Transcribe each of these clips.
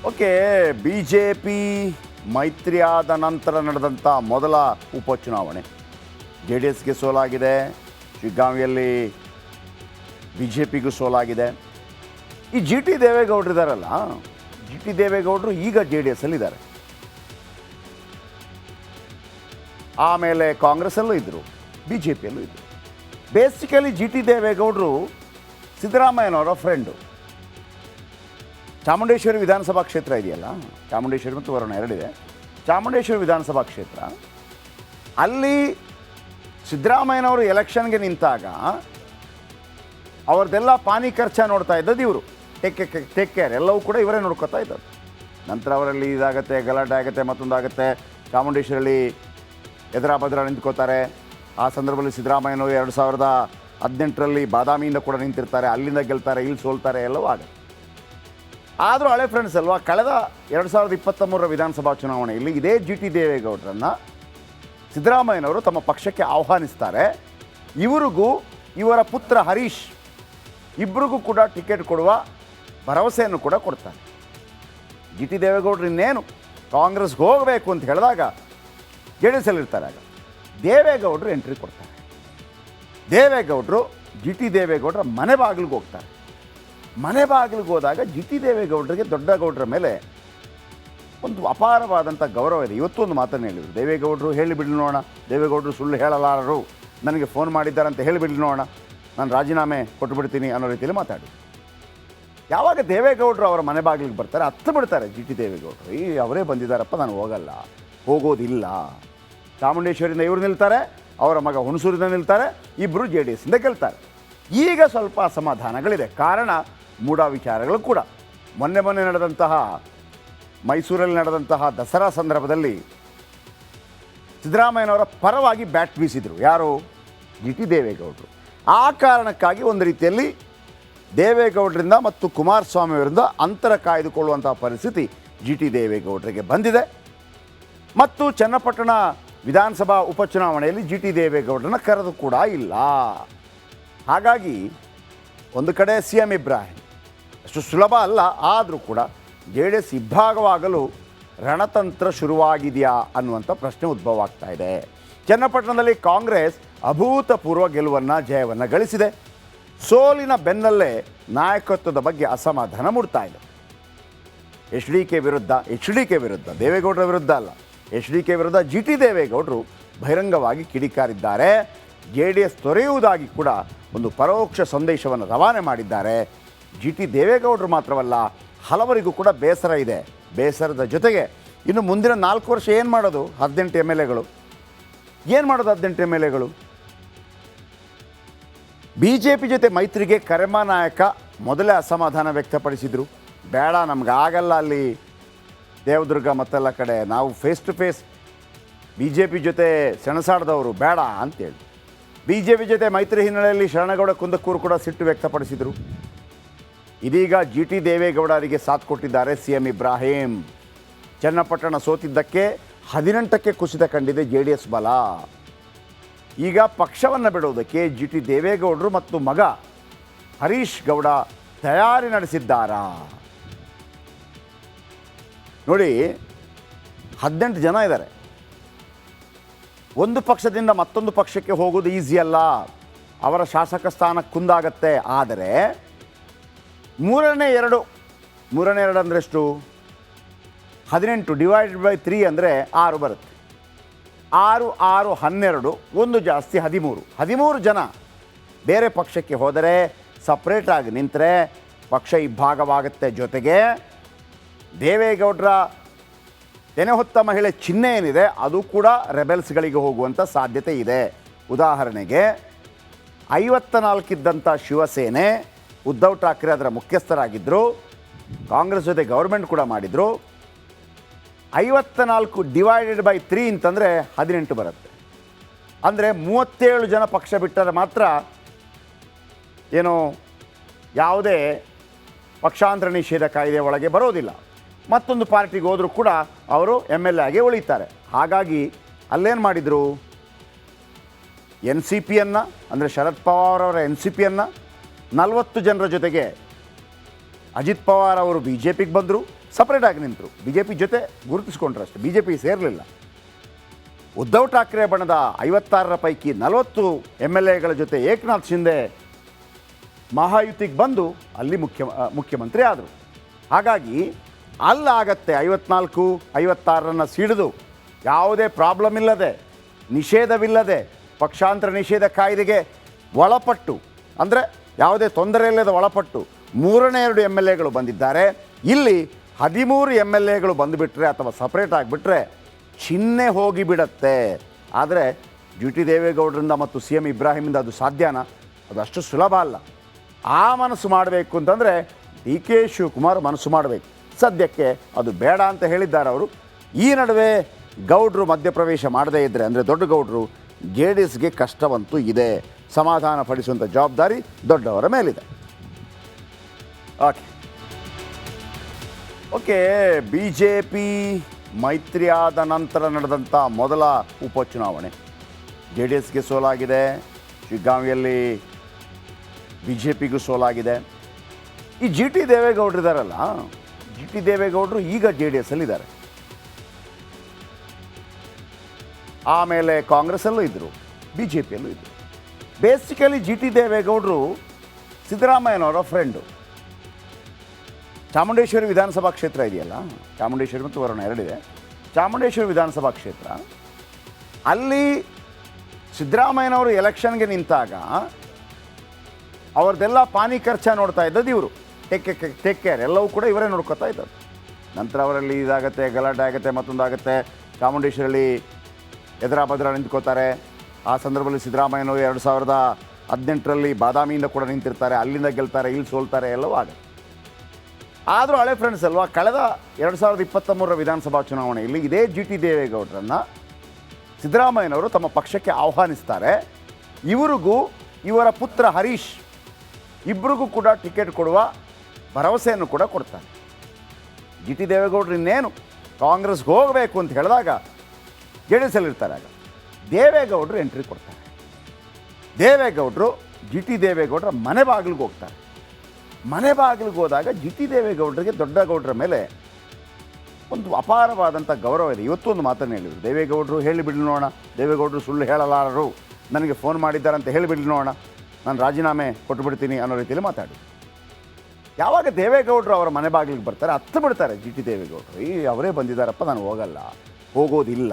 Okay, B J P ಮೈತ್ರಿಯಾದ ನಂತರ ನಡೆದಂಥ ಮೊದಲ ಉಪಚುನಾವಣೆ. ಜೆ ಡಿ ಎಸ್ಗೆ ಸೋಲಾಗಿದೆ, ಶಿಗ್ಗಾಂವಿಯಲ್ಲಿ ಬಿ ಜೆ ಪಿಗೂ ಸೋಲಾಗಿದೆ. ಈ ಜಿ ಟಿ ದೇವೇಗೌಡರು ಇದ್ದಾರಲ್ಲ, ಜಿ ಟಿ ದೇವೇಗೌಡರು ಈಗ ಜೆ ಡಿ ಎಸ್ಸಲ್ಲಿದ್ದಾರೆ. ಆಮೇಲೆ ಕಾಂಗ್ರೆಸ್ಸಲ್ಲೂ ಇದ್ದರು, ಬಿ ಜೆ ಪಿಯಲ್ಲೂ ಇದ್ದರು. ಬೇಸಿಕಲಿ ಜಿ ಟಿ ದೇವೇಗೌಡರು ಸಿದ್ದರಾಮಯ್ಯನವರ ಫ್ರೆಂಡು. ಚಾಮುಂಡೇಶ್ವರಿ ವಿಧಾನಸಭಾ ಕ್ಷೇತ್ರ ಇದೆಯಲ್ಲ, ಚಾಮುಂಡೇಶ್ವರಿ ಮತ್ತು ವರುಣ ಎರಡಿದೆ. ಚಾಮುಂಡೇಶ್ವರಿ ವಿಧಾನಸಭಾ ಕ್ಷೇತ್ರ, ಅಲ್ಲಿ ಸಿದ್ದರಾಮಯ್ಯನವರು ಎಲೆಕ್ಷನ್ಗೆ ನಿಂತಾಗ ಅವ್ರದ್ದೆಲ್ಲ ಪಾನಿ ಖರ್ಚ ನೋಡ್ತಾ ಇದ್ದದ್ದು ಇವರು. ಟೇಕ್ ಕೇರ್ ಎಲ್ಲವೂ ಕೂಡ ಇವರೇ ನೋಡ್ಕೊತಾ ಇದ್ದದ್ದು. ನಂತರ ಅವರಲ್ಲಿ ಇದಾಗುತ್ತೆ, ಗಲಾಟೆ ಆಗುತ್ತೆ, ಮತ್ತೊಂದಾಗುತ್ತೆ. ಚಾಮುಂಡೇಶ್ವರಿಯಲ್ಲಿ ಎದುರಾ ಬದ್ರ ನಿಂತ್ಕೋತಾರೆ. ಆ ಸಂದರ್ಭದಲ್ಲಿ ಸಿದ್ದರಾಮಯ್ಯನವರು 2018ರಲ್ಲಿ ಬಾದಾಮಿಯಿಂದ ಕೂಡ ನಿಂತಿರ್ತಾರೆ, ಅಲ್ಲಿಂದ ಗೆಲ್ತಾರೆ, ಇಲ್ಲಿ ಸೋಲ್ತಾರೆ, ಎಲ್ಲವೂ ಆಗುತ್ತೆ. ಆದರೂ ಹಳೆ ಫ್ರೆಂಡ್ಸ್ ಅಲ್ವಾ. ಕಳೆದ 2023ರ ವಿಧಾನಸಭಾ ಚುನಾವಣೆಯಲ್ಲಿ ಇದೇ ಜಿ ಟಿ ದೇವೇಗೌಡರನ್ನು ಸಿದ್ದರಾಮಯ್ಯನವರು ತಮ್ಮ ಪಕ್ಷಕ್ಕೆ ಆಹ್ವಾನಿಸ್ತಾರೆ. ಇವರಿಗೂ ಇವರ ಪುತ್ರ ಹರೀಶ್ ಇಬ್ಬರಿಗೂ ಕೂಡ ಟಿಕೆಟ್ ಕೊಡುವ ಭರವಸೆಯನ್ನು ಕೂಡ ಕೊಡ್ತಾರೆ. ಜಿ ಟಿ ದೇವೇಗೌಡರು ಇನ್ನೇನು ಕಾಂಗ್ರೆಸ್ಗೆ ಹೋಗಬೇಕು ಅಂತ ಹೇಳಿದಾಗ ಜೆ ಡಿ ಎಸ್ಸಲ್ಲಿರ್ತಾರೆ. ಆಗ ದೇವೇಗೌಡರು ಎಂಟ್ರಿ ಕೊಡ್ತಾರೆ. ದೇವೇಗೌಡರು ಜಿ ಟಿ ದೇವೇಗೌಡರ ಮನೆ ಬಾಗಿಲಿಗೆ ಹೋಗ್ತಾರೆ. ಮನೆ ಬಾಗಿಲಿಗೆ ಹೋದಾಗ ಜಿ ಟಿ ದೇವೇಗೌಡರಿಗೆ ದೊಡ್ಡಗೌಡರ ಮೇಲೆ ಒಂದು ಅಪಾರವಾದಂಥ ಗೌರವ ಇದೆ. ಇವತ್ತು ಒಂದು ಮಾತನ್ನು ಹೇಳಿದರು, ದೇವೇಗೌಡರು ಹೇಳಿಬಿಡ್ಲಿ ನೋಡೋಣ, ದೇವೇಗೌಡರು ಸುಳ್ಳು ಹೇಳಲಾರರು, ನನಗೆ ಫೋನ್ ಮಾಡಿದ್ದಾರೆ ಅಂತ ಹೇಳಿಬಿಡ್ಲಿ ನೋಡೋಣ, ನಾನು ರಾಜೀನಾಮೆ ಕೊಟ್ಟುಬಿಡ್ತೀನಿ ಅನ್ನೋ ರೀತಿಯಲ್ಲಿ ಮಾತಾಡಿ. ಯಾವಾಗ ದೇವೇಗೌಡರು ಅವರ ಮನೆ ಬಾಗಿಲಿಗೆ ಬರ್ತಾರೆ, ಹತ್ತು ಬಿಡ್ತಾರೆ ಜಿ ಟಿ ದೇವೇಗೌಡರು. ಅವರೇ ಬಂದಿದ್ದಾರಪ್ಪ, ನಾನು ಹೋಗಲ್ಲ, ಹೋಗೋದಿಲ್ಲ. ಚಾಮುಂಡೇಶ್ವರಿಯಿಂದ ಇವರು ನಿಲ್ತಾರೆ, ಅವರ ಮಗ ಹುಣಸೂರಿನ ನಿಲ್ತಾರೆ, ಇಬ್ಬರು ಜೆ ಡಿ ಎಸ್ಸಿಂದ ಗೆಲ್ತಾರೆ. ಈಗ ಸ್ವಲ್ಪ ಅಸಮಾಧಾನಗಳಿದೆ. ಕಾರಣ ಮೂಢ ವಿಚಾರಗಳು ಕೂಡ. ಮೊನ್ನೆ ನಡೆದಂತಹ ಮೈಸೂರಲ್ಲಿ ನಡೆದಂತಹ ದಸರಾ ಸಂದರ್ಭದಲ್ಲಿ ಸಿದ್ದರಾಮಯ್ಯನವರ ಪರವಾಗಿ ಬ್ಯಾಟ್ ಬೀಸಿದರು. ಯಾರು? ಜಿ ಟಿ ದೇವೇಗೌಡರು. ಆ ಕಾರಣಕ್ಕಾಗಿ ಒಂದು ರೀತಿಯಲ್ಲಿ ದೇವೇಗೌಡರಿಂದ ಮತ್ತು ಕುಮಾರಸ್ವಾಮಿ ಅವರಿಂದ ಅಂತರ ಕಾಯ್ದುಕೊಳ್ಳುವಂಥ ಪರಿಸ್ಥಿತಿ ಜಿ ಟಿ ದೇವೇಗೌಡರಿಗೆ ಬಂದಿದೆ. ಮತ್ತು ಚನ್ನಪಟ್ಟಣ ವಿಧಾನಸಭಾ ಉಪಚುನಾವಣೆಯಲ್ಲಿ ಜಿ ಟಿ ದೇವೇಗೌಡರನ್ನ ಕರೆದು ಕೂಡ ಇಲ್ಲ. ಹಾಗಾಗಿ ಒಂದು ಕಡೆ ಸಿ ಎಂ ಇಬ್ರಾಹಿಂ ಅಷ್ಟು ಸುಲಭ ಅಲ್ಲ. ಆದರೂ ಕೂಡ ಜೆ ಡಿ ಎಸ್ ಇಬ್ಬಾಗವಾಗಲು ರಣತಂತ್ರ ಶುರುವಾಗಿದೆಯಾ ಅನ್ನುವಂಥ ಪ್ರಶ್ನೆ ಉದ್ಭವ ಆಗ್ತಾ ಇದೆ. ಚನ್ನಪಟ್ಟಣದಲ್ಲಿ ಕಾಂಗ್ರೆಸ್ ಅಭೂತಪೂರ್ವ ಜಯವನ್ನು ಗಳಿಸಿದೆ. ಸೋಲಿನ ಬೆನ್ನಲ್ಲೇ ನಾಯಕತ್ವದ ಬಗ್ಗೆ ಅಸಮಾಧಾನ ಮೂಡ್ತಾ ಇದೆ. ಎಚ್ ಡಿ ಕೆ ವಿರುದ್ಧ, ದೇವೇಗೌಡರ ವಿರುದ್ಧ ಅಲ್ಲ, ಎಚ್ ಡಿ ಕೆ ವಿರುದ್ಧ ಜಿ ಟಿ ದೇವೇಗೌಡರು ಬಹಿರಂಗವಾಗಿ ಕಿಡಿಕಾರಿದ್ದಾರೆ. ಜೆ ಡಿ ಎಸ್ ತೊರೆಯುವುದಾಗಿ ಕೂಡ ಒಂದು ಪರೋಕ್ಷ ಸಂದೇಶವನ್ನು ರವಾನೆ ಮಾಡಿದ್ದಾರೆ. ಜಿ ಟಿ ದೇವೇಗೌಡರು ಮಾತ್ರವಲ್ಲ, ಹಲವರಿಗೂ ಕೂಡ ಬೇಸರ ಇದೆ. ಬೇಸರದ ಜೊತೆಗೆ ಇನ್ನು ಮುಂದಿನ 4 ವರ್ಷ ಏನು ಮಾಡೋದು? 18 ಎಮ್ ಎಲ್ ಎಗಳು ಏನು ಮಾಡೋದು? 18 ಎಮ್ ಎಲ್ ಎಗಳು ಬಿ ಜೆ ಪಿ ಜೊತೆ ಮೈತ್ರಿಗೆ ಕರೆಮ ನಾಯಕ ಮೊದಲೇ ಅಸಮಾಧಾನ ವ್ಯಕ್ತಪಡಿಸಿದರು. ಬೇಡ, ನಮಗಾಗಲ್ಲ, ಅಲ್ಲಿ ದೇವದುರ್ಗ ಮತ್ತೆಲ್ಲ ಕಡೆ ನಾವು face to face B J P ಜೊತೆ ಸೆಣಸಾಡಿದವರು, ಬೇಡ ಅಂತೇಳಿ. ಬಿ ಜೆ ಪಿ ಜೊತೆ ಮೈತ್ರಿ ಹಿನ್ನೆಲೆಯಲ್ಲಿ ಶರಣಗೌಡ ಕುಂದಕ್ಕೂರು ಕೂಡ ಸಿಟ್ಟು ವ್ಯಕ್ತಪಡಿಸಿದರು. ಇದೀಗ ಜಿ ಟಿ ದೇವೇಗೌಡರಿಗೆ ಸಾಥ್ ಕೊಟ್ಟಿದ್ದಾರೆ ಸಿ ಎಂ ಇಬ್ರಾಹಿಂ. ಚನ್ನಪಟ್ಟಣ ಸೋತಿದ್ದಕ್ಕೆ 18ಕ್ಕೆ ಕುಸಿತ ಕಂಡಿದೆ ಜೆ ಡಿ ಎಸ್ ಬಲ. ಈಗ ಪಕ್ಷವನ್ನು ಬಿಡುವುದಕ್ಕೆ ಜಿ ಟಿ ದೇವೇಗೌಡರು ಮತ್ತು ಮಗ ಹರೀಶ್ ಗೌಡ ತಯಾರಿ ನಡೆಸಿದ್ದಾರಾ? ನೋಡಿ, 18 ಜನ ಇದ್ದಾರೆ. ಒಂದು ಪಕ್ಷದಿಂದ ಮತ್ತೊಂದು ಪಕ್ಷಕ್ಕೆ ಹೋಗೋದು ಈಸಿ ಅಲ್ಲ. ಅವರ ಶಾಸಕ ಸ್ಥಾನ ಕುಂದಾಗತ್ತೆ. ಆದರೆ ಮೂರನೇ ಎರಡು ಅಂದರೆ ಎಷ್ಟು? 18 / 3 ಅಂದರೆ 6 ಬರುತ್ತೆ. 6 6 12, ಒಂದು ಜಾಸ್ತಿ 13 ಜನ ಬೇರೆ ಪಕ್ಷಕ್ಕೆ ಹೋದರೆ, ಸಪ್ರೇಟಾಗಿ ನಿಂತರೆ ಪಕ್ಷ ಇಬ್ಬಾಗವಾಗುತ್ತೆ. ಜೊತೆಗೆ ದೇವೇಗೌಡರ ತೆನೆ ಹೊತ್ತ ಮಹಿಳೆ ಚಿಹ್ನೆ ಏನಿದೆ ಅದು ಕೂಡ ರೆಬೆಲ್ಸ್ಗಳಿಗೆ ಹೋಗುವಂಥ ಸಾಧ್ಯತೆ ಇದೆ. ಉದಾಹರಣೆಗೆ 54 ಇದ್ದಂಥ ಶಿವಸೇನೆ, ಉದ್ಧವ್ ಠಾಕ್ರೆ ಅದರ ಮುಖ್ಯಸ್ಥರಾಗಿದ್ದರು, ಕಾಂಗ್ರೆಸ್ ಜೊತೆ ಗೌರ್ಮೆಂಟ್ ಕೂಡ ಮಾಡಿದರು. 54 / 3 ಅಂತಂದರೆ 18 ಬರುತ್ತೆ. ಅಂದರೆ 37 ಜನ ಪಕ್ಷ ಬಿಟ್ಟರೆ ಮಾತ್ರ ಏನು ಯಾವುದೇ ಪಕ್ಷಾಂತರ ನಿಷೇಧ ಕಾಯ್ದೆ ಒಳಗೆ ಬರೋದಿಲ್ಲ. ಮತ್ತೊಂದು ಪಾರ್ಟಿಗೆ ಹೋದರೂ ಕೂಡ ಅವರು ಎಮ್ ಎಲ್ ಎ ಆಗಿ ಉಳಿತಾರೆ. ಹಾಗಾಗಿ ಅಲ್ಲೇನು ಮಾಡಿದರು? ಎನ್ ಸಿ ಪಿಯನ್ನು, ಅಂದರೆ ಶರದ್ ಪವಾರ್ ಅವರ ಎನ್ ಸಿ ಪಿಯನ್ನು 40 ಜನರ ಜೊತೆಗೆ ಅಜಿತ್ ಪವಾರ್ ಅವರು ಬಿ ಜೆ ಪಿಗೆ ಬಂದರು, ಸಪ್ರೇಟಾಗಿ ನಿಂತರು. ಬಿ ಜೆ ಪಿ ಜೊತೆ ಗುರುತಿಸ್ಕೊಂಡ್ರು ಅಷ್ಟೇ, ಬಿ ಜೆ ಪಿ ಸೇರಲಿಲ್ಲ. ಉದ್ಧವ್ ಠಾಕ್ರೆ ಬಣದ 56ರ ಪೈಕಿ 40 MLAಗಳ ಜೊತೆ ಏಕನಾಥ್ ಶಿಂದೆ ಮಹಾಯುತಿಗೆ ಬಂದು ಅಲ್ಲಿ ಮುಖ್ಯಮಂತ್ರಿ ಆದರು. ಹಾಗಾಗಿ ಅಲ್ಲಾಗತ್ತೆ 54, 56ರನ್ನು ಸಿಡಿದು ಯಾವುದೇ ಪ್ರಾಬ್ಲಮ್ ಇಲ್ಲದೆ, ನಿಷೇಧವಿಲ್ಲದೆ, ಪಕ್ಷಾಂತರ ನಿಷೇಧ ಕಾಯ್ದೆಗೆ ಒಳಪಟ್ಟು, ಅಂದರೆ ಯಾವುದೇ ತೊಂದರೆ ಇಲ್ಲದೆ ಒಳಪಟ್ಟು 3ನೇ 2 MLAಗಳು ಬಂದಿದ್ದಾರೆ. ಇಲ್ಲಿ 13 MLAಗಳು ಬಂದುಬಿಟ್ರೆ ಅಥವಾ ಸಪ್ರೇಟ್ ಆಗಿಬಿಟ್ರೆ ಚಿಹ್ನೆ ಹೋಗಿಬಿಡತ್ತೆ. ಆದರೆ ಜಿ ಟಿ ದೇವೇಗೌಡರಿಂದ ಮತ್ತು ಸಿ ಎಂ ಇಬ್ರಾಹಿಮಿಂದ ಅದು ಸಾಧ್ಯನಾ? ಅದು ಅಷ್ಟು ಸುಲಭ ಅಲ್ಲ. ಆ ಮನಸ್ಸು ಮಾಡಬೇಕು ಅಂತಂದರೆ ಡಿ ಕೆ ಶಿವಕುಮಾರ್ ಮನಸ್ಸು ಮಾಡಬೇಕು. ಸದ್ಯಕ್ಕೆ ಅದು ಬೇಡ ಅಂತ ಹೇಳಿದ್ದಾರೆ ಅವರು. ಈ ನಡುವೆ ಗೌಡ್ರು ಮಧ್ಯಪ್ರವೇಶ ಮಾಡದೇ ಇದ್ದರೆ, ಅಂದರೆ ದೊಡ್ಡ ಗೌಡ್ರು, ಜೆ ಡಿ ಎಸ್ಗೆ ಕಷ್ಟವಂತೂ ಇದೆ. ಸಮಾಧಾನ ಪಡಿಸುವಂಥ ಜವಾಬ್ದಾರಿ ದೊಡ್ಡವರ ಮೇಲಿದೆ. ಓಕೆ, ಬಿ ಜೆ ಪಿ ಮೈತ್ರಿ ಆದ ನಂತರ ನಡೆದಂಥ ಮೊದಲ ಉಪಚುನಾವಣೆ. ಜೆ ಡಿ ಎಸ್ಗೆ ಸೋಲಾಗಿದೆ, ಶಿಗ್ಗಾಂವಿಯಲ್ಲಿ ಬಿ ಜೆ ಪಿಗೂ ಸೋಲಾಗಿದೆ. ಈ ಜಿ ಟಿ ದೇವೇಗೌಡರು ಇದ್ದಾರಲ್ಲ, ಜಿ ಟಿ ದೇವೇಗೌಡರು ಈಗ ಜೆ ಡಿ ಎಸ್ಸಲ್ಲಿದ್ದಾರೆ. ಆಮೇಲೆ ಕಾಂಗ್ರೆಸ್ಸಲ್ಲೂ ಇದ್ದರು, ಬಿ ಜೆ ಪಿಯಲ್ಲೂ ಇದ್ದರು. ಬೇಸಿಕಲಿ ಜಿ ಟಿ ದೇವೇಗೌಡರು ಸಿದ್ದರಾಮಯ್ಯನವರ ಫ್ರೆಂಡು. ಚಾಮುಂಡೇಶ್ವರಿ ವಿಧಾನಸಭಾ ಕ್ಷೇತ್ರ ಇದೆಯಲ್ಲ, ಚಾಮುಂಡೇಶ್ವರಿ ಮತ್ತು ವರುಣ ಎರಡಿದೆ. ಚಾಮುಂಡೇಶ್ವರಿ ವಿಧಾನಸಭಾ ಕ್ಷೇತ್ರ, ಅಲ್ಲಿ ಸಿದ್ದರಾಮಯ್ಯನವರು ಎಲೆಕ್ಷನ್ಗೆ ನಿಂತಾಗ ಅವ್ರದ್ದೆಲ್ಲ ಪಾನಿ ಖರ್ಚ ನೋಡ್ತಾ ಇದ್ದದ್ದು ಇವರು. ಟೇಕ್ ಕೇರ್ ಎಲ್ಲವೂ ಕೂಡ ಇವರೇ ನೋಡ್ಕೊತಾ ಇದ್ದದ್ದು. ನಂತರ ಅವರಲ್ಲಿ ಇದಾಗುತ್ತೆ, ಗಲಾಟೆ ಆಗುತ್ತೆ, ಮತ್ತೊಂದಾಗುತ್ತೆ. ಚಾಮುಂಡೇಶ್ವರಿಯಲ್ಲಿ ಎದುರಾಬದ್ರ ನಿಂತ್ಕೋತಾರೆ. ಆ ಸಂದರ್ಭದಲ್ಲಿ ಸಿದ್ದರಾಮಯ್ಯನವರು 2018ರಲ್ಲಿ ಬಾದಾಮಿಯಿಂದ ಕೂಡ ನಿಂತಿರ್ತಾರೆ, ಅಲ್ಲಿಂದ ಗೆಲ್ತಾರೆ, ಇಲ್ಲಿ ಸೋಲ್ತಾರೆ, ಎಲ್ಲವೂ ಆಗುತ್ತೆ. ಆದರೂ ಹಳೆ ಫ್ರೆಂಡ್ಸ್ ಅಲ್ವಾ. ಕಳೆದ 2023ರ ವಿಧಾನಸಭಾ ಚುನಾವಣೆಯಲ್ಲಿ ಇದೇ ಜಿ ಟಿ ದೇವೇಗೌಡರನ್ನು ಸಿದ್ದರಾಮಯ್ಯನವರು ತಮ್ಮ ಪಕ್ಷಕ್ಕೆ ಆಹ್ವಾನಿಸ್ತಾರೆ. ಇವರಿಗೂ ಇವರ ಪುತ್ರ ಹರೀಶ್ ಇಬ್ಬರಿಗೂ ಕೂಡ ಟಿಕೆಟ್ ಕೊಡುವ ಭರವಸೆಯನ್ನು ಕೂಡ ಕೊಡ್ತಾರೆ. ಜಿ ಟಿ ದೇವೇಗೌಡರು ಇನ್ನೇನು ಕಾಂಗ್ರೆಸ್ಗೆ ಹೋಗಬೇಕು ಅಂತ ಹೇಳಿದಾಗ ಜೆ ಡಿ ಎಸ್ಸಲ್ಲಿರ್ತಾರೆ. ಆಗ ದೇವೇಗೌಡರು ಎಂಟ್ರಿ ಕೊಡ್ತಾರೆ. ದೇವೇಗೌಡರು ಜಿ ಟಿ ದೇವೇಗೌಡರ ಮನೆ ಬಾಗಿಲಿಗೆ ಹೋಗ್ತಾರೆ. ಮನೆ ಬಾಗಿಲಿಗೆ ಹೋದಾಗ ಜಿ ಟಿ ದೇವೇಗೌಡರಿಗೆ ದೊಡ್ಡ ಗೌಡರ ಮೇಲೆ ಒಂದು ಅಪಾರವಾದಂಥ ಗೌರವ ಇದೆ. ಇವತ್ತು ಒಂದು ಮಾತನ್ನು ಹೇಳಿದರು, ದೇವೇಗೌಡರು ಹೇಳಿಬಿಡ್ಲಿ ನೋಡೋಣ, ದೇವೇಗೌಡರು ಸುಳ್ಳು ಹೇಳಲಾರರು, ನನಗೆ ಫೋನ್ ಮಾಡಿದ್ದಾರೆ ಅಂತ ಹೇಳಿಬಿಡ್ಲಿ ನೋಡೋಣ, ನಾನು ರಾಜೀನಾಮೆ ಕೊಟ್ಟುಬಿಡ್ತೀನಿ ಅನ್ನೋ ರೀತಿಯಲ್ಲಿ ಮಾತಾಡಿ. ಯಾವಾಗ ದೇವೇಗೌಡರು ಅವರ ಮನೆ ಬಾಗಿಲಿಗೆ ಬರ್ತಾರೆ, ಹತ್ತು ಬಿಡ್ತಾರೆ ಜಿ ಟಿ ದೇವೇಗೌಡರು. ಅವರೇ ಬಂದಿದ್ದಾರಪ್ಪ, ನಾನು ಹೋಗಲ್ಲ, ಹೋಗೋದಿಲ್ಲ.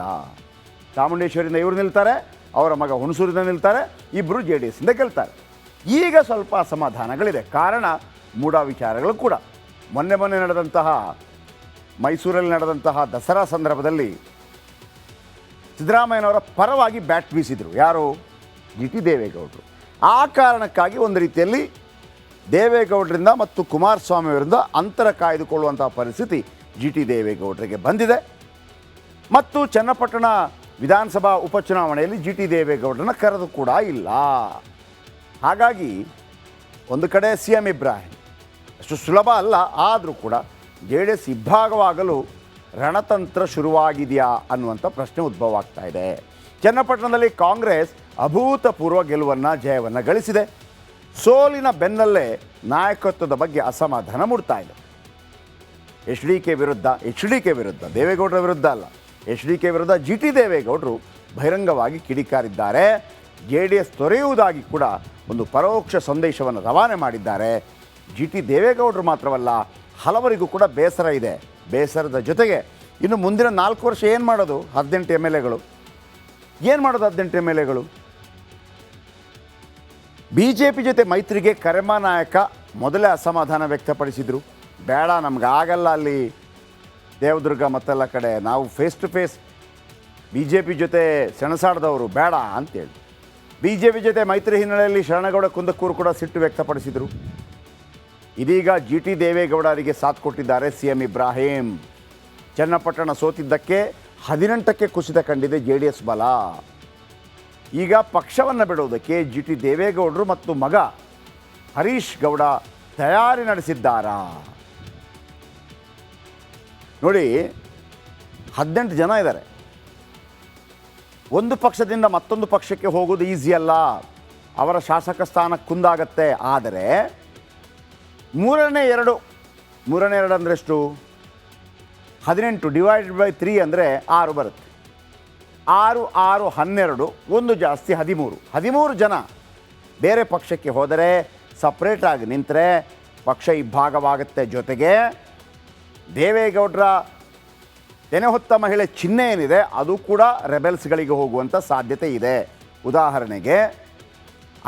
ಚಾಮುಂಡೇಶ್ವರಿಯಿಂದ ಇವರು ನಿಲ್ತಾರೆ, ಅವರ ಮಗ ಹುಣಸೂರಿಂದ ನಿಲ್ತಾರೆ, ಇಬ್ಬರು ಜೆ ಡಿ ಎಸ್ಸಿಂದ ಗೆಲ್ತಾರೆ. ಈಗ ಸ್ವಲ್ಪ ಅಸಮಾಧಾನಗಳಿದೆ. ಕಾರಣ ಮೂಢ ವಿಚಾರಗಳು ಕೂಡ. ಮೊನ್ನೆ ನಡೆದಂತಹ ಮೈಸೂರಲ್ಲಿ ನಡೆದಂತಹ ದಸರಾ ಸಂದರ್ಭದಲ್ಲಿ ಸಿದ್ದರಾಮಯ್ಯನವರ ಪರವಾಗಿ ಬ್ಯಾಟ್ ಬೀಸಿದರು. ಯಾರು? ಜಿ ಟಿ ದೇವೇಗೌಡರು. ಆ ಕಾರಣಕ್ಕಾಗಿ ಒಂದು ರೀತಿಯಲ್ಲಿ ದೇವೇಗೌಡರಿಂದ ಮತ್ತು ಕುಮಾರಸ್ವಾಮಿ ಅವರಿಂದ ಅಂತರ ಕಾಯ್ದುಕೊಳ್ಳುವಂಥ ಪರಿಸ್ಥಿತಿ ಜಿ ಟಿ ದೇವೇಗೌಡರಿಗೆ ಬಂದಿದೆ. ಮತ್ತು ಚನ್ನಪಟ್ಟಣ ವಿಧಾನಸಭಾ ಉಪಚುನಾವಣೆಯಲ್ಲಿ ಜಿ ಟಿ ದೇವೇಗೌಡರನ್ನ ಕರೆದು ಕೂಡ ಇಲ್ಲ. ಹಾಗಾಗಿ ಒಂದು ಕಡೆ ಸಿ ಎಂ ಇಬ್ರಾಹಿಂ ಅಷ್ಟು ಸುಲಭ ಅಲ್ಲ. ಆದರೂ ಕೂಡ ಜೆ ಡಿ ಎಸ್ ಇಬ್ಬಾಗವಾಗಲು ರಣತಂತ್ರ ಶುರುವಾಗಿದೆಯಾ ಅನ್ನುವಂಥ ಪ್ರಶ್ನೆ ಉದ್ಭವ ಆಗ್ತಾ ಇದೆ. ಚನ್ನಪಟ್ಟಣದಲ್ಲಿ ಕಾಂಗ್ರೆಸ್ ಅಭೂತಪೂರ್ವ ಜಯವನ್ನು ಗಳಿಸಿದೆ. ಸೋಲಿನ ಬೆನ್ನಲ್ಲೇ ನಾಯಕತ್ವದ ಬಗ್ಗೆ ಅಸಮಾಧಾನ ಮೂಡ್ತಾ ಇದೆ. ಎಚ್ ಡಿ ಕೆ ವಿರುದ್ಧ, ದೇವೇಗೌಡರ ವಿರುದ್ಧ ಅಲ್ಲ, ಎಚ್ ಡಿ ಕೆ ವಿರುದ್ಧ ಜಿ ಟಿ ದೇವೇಗೌಡರು ಬಹಿರಂಗವಾಗಿ ಕಿಡಿಕಾರಿದ್ದಾರೆ. ಜೆ ಡಿ ಎಸ್ ತೊರೆಯುವುದಾಗಿ ಕೂಡ ಒಂದು ಪರೋಕ್ಷ ಸಂದೇಶವನ್ನು ರವಾನೆ ಮಾಡಿದ್ದಾರೆ. ಜಿ ಟಿ ದೇವೇಗೌಡರು ಮಾತ್ರವಲ್ಲ, ಹಲವರಿಗೂ ಕೂಡ ಬೇಸರ ಇದೆ. ಬೇಸರದ ಜೊತೆಗೆ ಇನ್ನು ಮುಂದಿನ 4 ವರ್ಷ ಏನು ಮಾಡೋದು? 18 MLAಗಳು ಏನು ಮಾಡೋದು? 18 MLAಗಳು ಬಿ ಜೆ ಪಿ ಜೊತೆ ಮೈತ್ರಿಗೆ ಕರೆಮ ನಾಯಕ ಮೊದಲೇ ಅಸಮಾಧಾನ ವ್ಯಕ್ತಪಡಿಸಿದರು. ಬೇಡ, ನಮಗಾಗಲ್ಲ, ಅಲ್ಲಿ ದೇವದುರ್ಗ ಮತ್ತೆಲ್ಲ ಕಡೆ ನಾವು face to face B J P ಜೊತೆ ಸೆಣಸಾಡಿದವರು ಬೇಡ ಅಂತೇಳಿ. ಬಿ ಜೆ ಪಿ ಜೊತೆ ಮೈತ್ರಿ ಹಿನ್ನೆಲೆಯಲ್ಲಿ ಶರಣಗೌಡ ಕುಂದಕ್ಕೂರು ಕೂಡ ಸಿಟ್ಟು ವ್ಯಕ್ತಪಡಿಸಿದರು. ಇದೀಗ ಜಿ ಟಿ ದೇವೇಗೌಡರಿಗೆ ಸಾಥ್ ಕೊಟ್ಟಿದ್ದಾರೆ ಸಿ ಎಂ ಇಬ್ರಾಹಿಂ. ಚನ್ನಪಟ್ಟಣ ಸೋತಿದ್ದಕ್ಕೆ 18ಕ್ಕೆ ಕುಸಿತ ಕಂಡಿದೆ ಜೆ ಡಿ ಎಸ್ ಬಲ. ಈಗ ಪಕ್ಷವನ್ನು ಬಿಡುವುದಕ್ಕೆ ಜಿ ಟಿ ದೇವೇಗೌಡರು ಮತ್ತು ಮಗ ಹರೀಶ್ ಗೌಡ ತಯಾರಿ ನಡೆಸಿದ್ದಾರಾ? ನೋಡಿ, 18 ಜನ ಇದ್ದಾರೆ. ಒಂದು ಪಕ್ಷದಿಂದ ಮತ್ತೊಂದು ಪಕ್ಷಕ್ಕೆ ಹೋಗೋದು ಈಸಿ ಅಲ್ಲ. ಅವರ ಶಾಸಕ ಸ್ಥಾನ ಕುಂದಾಗತ್ತೆ. ಆದರೆ ಮೂರನೇ ಎರಡು ಅಂದರೆ ಎಷ್ಟು? 18 ಡಿವೈಡೆಡ್ ಬೈ 3 ಅಂದರೆ 6 ಬರುತ್ತೆ. 6 6 12, ಒಂದು ಜಾಸ್ತಿ 13 ಜನ ಬೇರೆ ಪಕ್ಷಕ್ಕೆ ಹೋದರೆ, ಸಪ್ರೇಟಾಗಿ ನಿಂತರೆ ಪಕ್ಷ ಇಬ್ಬಾಗವಾಗುತ್ತೆ. ಜೊತೆಗೆ ದೇವೇಗೌಡರ ತೆನೆ ಹೊತ್ತ ಮಹಿಳೆ ಚಿಹ್ನೆ ಏನಿದೆ ಅದು ಕೂಡ ರೆಬೆಲ್ಸ್ಗಳಿಗೆ ಹೋಗುವಂಥ ಸಾಧ್ಯತೆ ಇದೆ. ಉದಾಹರಣೆಗೆ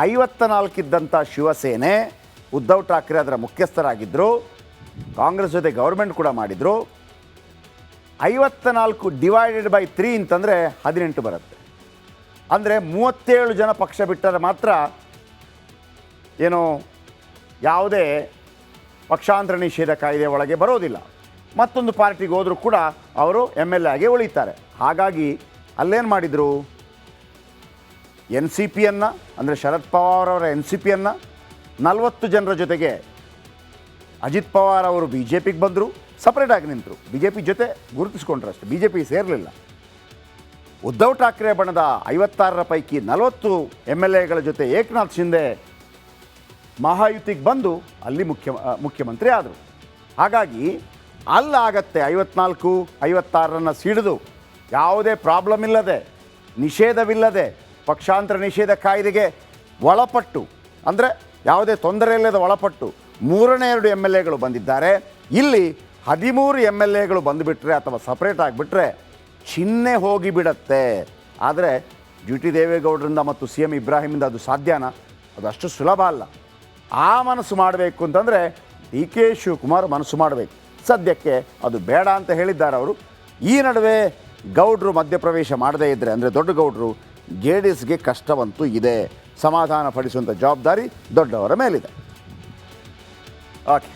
54 ಇದ್ದಂಥ ಶಿವಸೇನೆ, ಉದ್ಧವ್ ಠಾಕ್ರೆ ಅದರ ಮುಖ್ಯಸ್ಥರಾಗಿದ್ದರು, ಕಾಂಗ್ರೆಸ್ ಜೊತೆ ಗೌರ್ಮೆಂಟ್ ಕೂಡ ಮಾಡಿದರು. 54 ಡಿವೈಡೆಡ್ ಬೈ 3 ಅಂತಂದರೆ 18 ಬರುತ್ತೆ. ಅಂದರೆ 37 ಜನ ಪಕ್ಷ ಬಿಟ್ಟರೆ ಮಾತ್ರ ಏನು ಯಾವುದೇ ಪಕ್ಷಾಂತರ ನಿಷೇಧ ಕಾಯ್ದೆ ಒಳಗೆ ಬರೋದಿಲ್ಲ. ಮತ್ತೊಂದು ಪಾರ್ಟಿಗೆ ಹೋದರೂ ಕೂಡ ಅವರು MLA ಆಗಿ ಉಳಿತಾರೆ. ಹಾಗಾಗಿ ಅಲ್ಲೇನು ಮಾಡಿದರು, NCPಯನ್ನು ಅಂದರೆ ಶರದ್ ಪವಾರ್ ಅವರ NCPಯನ್ನು 40 ಜನರ ಜೊತೆಗೆ ಅಜಿತ್ ಪವಾರ್ ಅವರು BJPಗೆ ಬಂದರು, ಸಪ್ರೇಟಾಗಿ ನಿಂತರು. BJP ಜೊತೆ ಗುರುತಿಸ್ಕೊಂಡ್ರು ಅಷ್ಟೇ, BJP ಸೇರಲಿಲ್ಲ. ಉದ್ಧವ್ ಠಾಕ್ರೆ ಬಣದ 56ರ ಪೈಕಿ 40 MLAಗಳ ಜೊತೆ ಏಕನಾಥ್ ಶಿಂದೆ ಮಹಾಯುತಿಗೆ ಬಂದು ಅಲ್ಲಿ ಮುಖ್ಯಮಂತ್ರಿ ಆದರು. ಹಾಗಾಗಿ ಅಲ್ಲಾಗತ್ತೆ 54 56ರನ್ನು ಸಿಡಿದು ಯಾವುದೇ ಪ್ರಾಬ್ಲಮ್ ಇಲ್ಲದೆ, ನಿಷೇಧವಿಲ್ಲದೆ, ಪಕ್ಷಾಂತರ ನಿಷೇಧ ಕಾಯ್ದೆಗೆ ಒಳಪಟ್ಟು, ಅಂದರೆ ಯಾವುದೇ ತೊಂದರೆ ಇಲ್ಲದೆ ಒಳಪಟ್ಟು 3ನೇ 2 MLAಗಳು ಬಂದಿದ್ದಾರೆ. ಇಲ್ಲಿ 13 MLAಗಳು ಬಂದುಬಿಟ್ರೆ ಅಥವಾ ಸಪ್ರೇಟ್ ಆಗಿಬಿಟ್ರೆ ಚಿಹ್ನೆ ಹೋಗಿಬಿಡತ್ತೆ. ಆದರೆ GT ದೇವೇಗೌಡರಿಂದ ಮತ್ತು CM ಇಬ್ರಾಹಿಮಿಂದ ಅದು ಸಾಧ್ಯನಾ? ಅದು ಅಷ್ಟು ಸುಲಭ ಅಲ್ಲ. ಆ ಮನಸ್ಸು ಮಾಡಬೇಕು ಅಂತಂದರೆ DK ಶಿವಕುಮಾರ್ ಮನಸ್ಸು ಮಾಡಬೇಕು. ಸದ್ಯಕ್ಕೆ ಅದು ಬೇಡ ಅಂತ ಹೇಳಿದ್ದಾರೆ ಅವರು. ಈ ನಡುವೆ ಗೌಡ್ರು ಮಧ್ಯಪ್ರವೇಶ ಮಾಡದೇ ಇದ್ದರೆ, ಅಂದರೆ ದೊಡ್ಡ ಗೌಡ್ರು, JDSಗೆ ಕಷ್ಟವಂತೂ ಇದೆ. ಸಮಾಧಾನ ಪಡಿಸುವಂಥ ಜವಾಬ್ದಾರಿ ದೊಡ್ಡವರ ಮೇಲಿದೆ. ಓಕೆ.